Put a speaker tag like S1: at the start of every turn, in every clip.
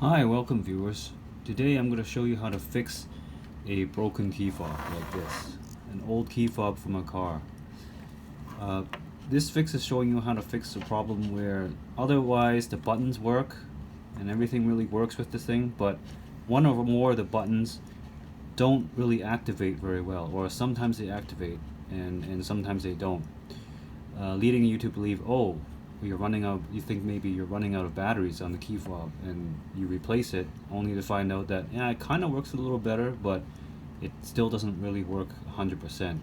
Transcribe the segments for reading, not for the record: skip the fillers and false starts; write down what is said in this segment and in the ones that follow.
S1: Hi, welcome viewers. Today I'm going to show you how to fix a broken key fob like this. An old key fob from a car. Uh, this fix is showing you how to fix a problem where otherwise the buttons work and everything really works with this thing, but one or more of the buttons don't really activate very well, or sometimes they activate and sometimes they don't. Leading you to believe, oh, you're running out. You think maybe you're running out of batteries on the key fob, and you replace it, only to find out that yeah, it kind of works a little better, but it still doesn't really work 100%.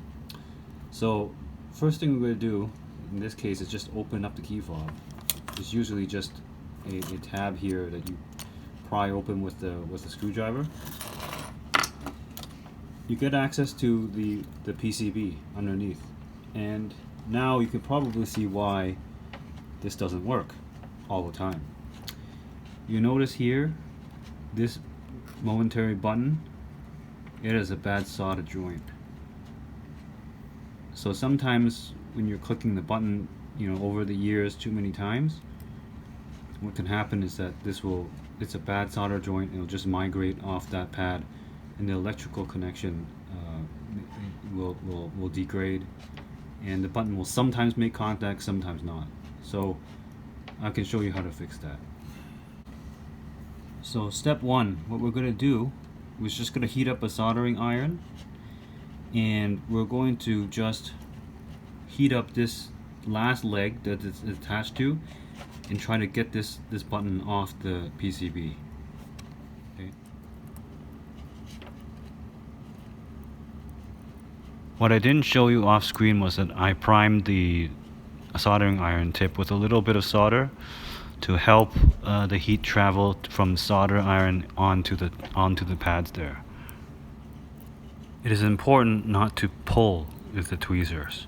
S1: So, first thing we're gonna do in this case is just open up the key fob. It's usually just a tab here that you pry open with the screwdriver. You get access to the PCB underneath, and now you can probably see why this doesn't work all the time. You notice here, this momentary button, it has a bad solder joint. So sometimes when you're clicking the button, over the years too many times, what can happen is that it's a bad solder joint, it'll just migrate off that pad, and the electrical connection will degrade, and the button will sometimes make contact, sometimes not. So I can show you how to fix that. So step one, what we're going to do is just going to heat up a soldering iron, and we're going to just heat up this last leg that it's attached to and try to get this button off the PCB. Okay. What I didn't show you off screen was that I primed the soldering iron tip with a little bit of solder to help the heat travel from solder iron onto the pads there. It is important not to pull with the tweezers.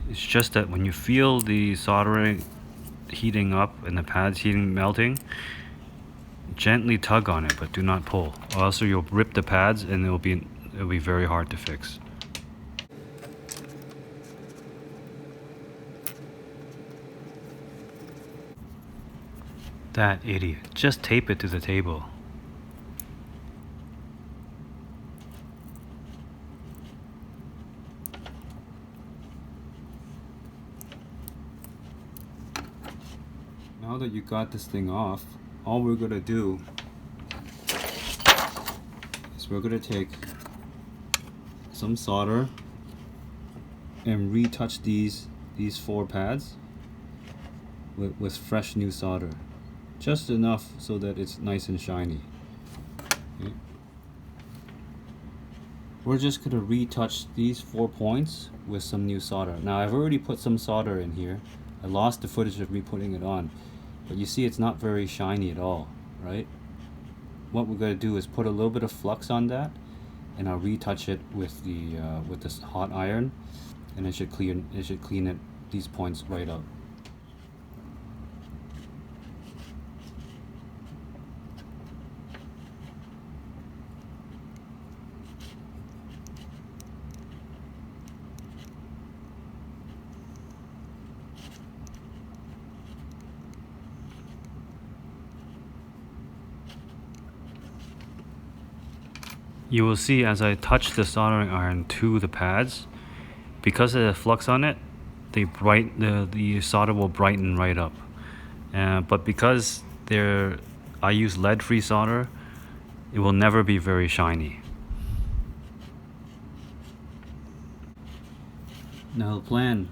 S1: It's just that when you feel the soldering heating up and the pads melting, gently tug on it, but do not pull, or else you'll rip the pads and it'll be very hard to fix. That idiot. Just tape it to the table. Now that you got this thing off, all we're going to do is we're going to take some solder and retouch these 4 pads with fresh new solder. Just enough so that it's nice and shiny. Okay. We're just going to retouch these 4 points with some new solder. Now I've already put some solder in here. I lost the footage of me putting it on, but you see it's not very shiny at all, right? What we're going to do is put a little bit of flux on that, and I'll retouch it with this hot iron, and it should clean these points right up. You will see as I touch the soldering iron to the pads, because of the flux on it, the solder will brighten right up. But because I use lead-free solder, it will never be very shiny. Now the plan,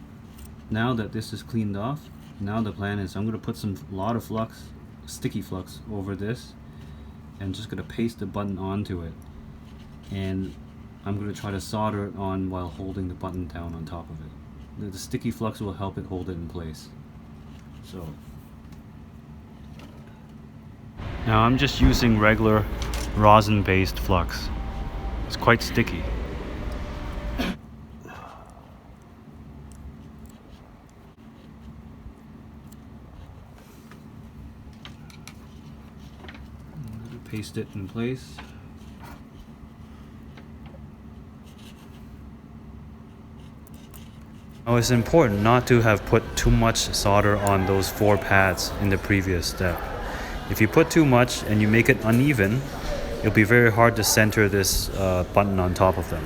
S1: now that this is cleaned off, now the plan is I'm going to put a lot of flux, sticky flux over this, and just going to paste the button onto it. And I'm going to try to solder it on while holding the button down on top of it. The sticky flux will help it hold it in place. So now I'm just using regular rosin based flux. It's quite sticky. I'm going to paste it in place. Now it's important not to have put too much solder on those 4 pads in the previous step. If you put too much and you make it uneven, it'll be very hard to center this button on top of them.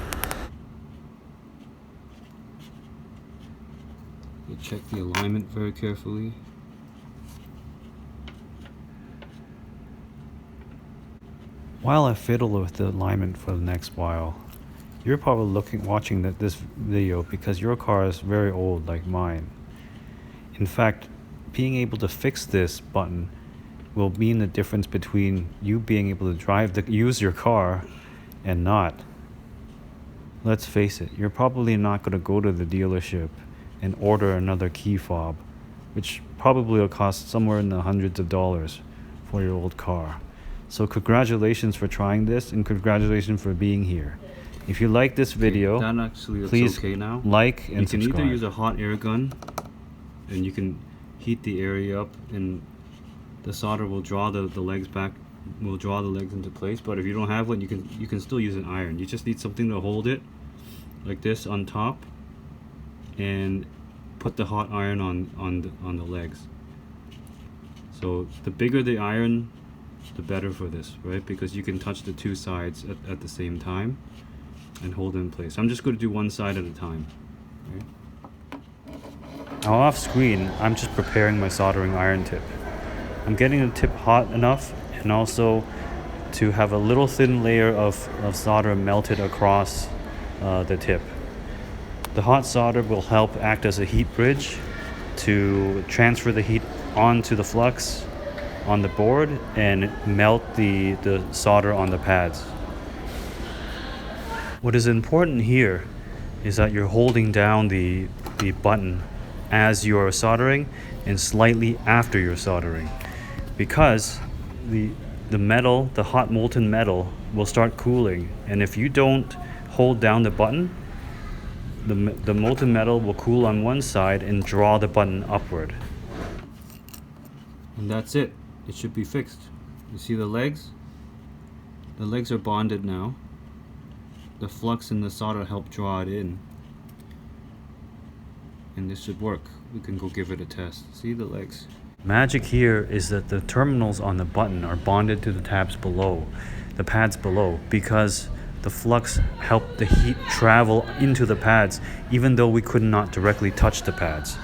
S1: You check the alignment very carefully. While I fiddle with the alignment for the next while, you're probably watching this video because your car is very old like mine. In fact, being able to fix this button will mean the difference between you being able to use your car and not. Let's face it, you're probably not going to go to the dealership and order another key fob, which probably will cost somewhere in the hundreds of dollars for your old car. So congratulations for trying this, and congratulations for being here. If you like this video,
S2: that actually looks
S1: please
S2: okay now.
S1: like and subscribe.
S2: You can either use a hot air gun, and you can heat the area up, and the solder will draw the legs back, will draw the legs into place. But if you don't have one, you can still use an iron. You just need something to hold it, like this on top, and put the hot iron on the legs. So the bigger the iron, the better for this, right? Because you can touch the two sides at the same time and hold it in place. I'm just going to do one side at a time. Okay?
S1: Now off screen, I'm just preparing my soldering iron tip. I'm getting the tip hot enough and also to have a little thin layer of solder melted across the tip. The hot solder will help act as a heat bridge to transfer the heat onto the flux on the board and melt the solder on the pads. What is important here is that you're holding down the button as you're soldering and slightly after you're soldering, because the metal, the hot molten metal, will start cooling, and if you don't hold down the button, the molten metal will cool on one side and draw the button upward.
S2: And that's it. It should be fixed. You see the legs? The legs are bonded now. The flux and the solder help draw it in. And this should work. We can go give it a test. See the legs?
S1: Magic here is that the terminals on the button are bonded to the pads below, because the flux helped the heat travel into the pads even though we could not directly touch the pads.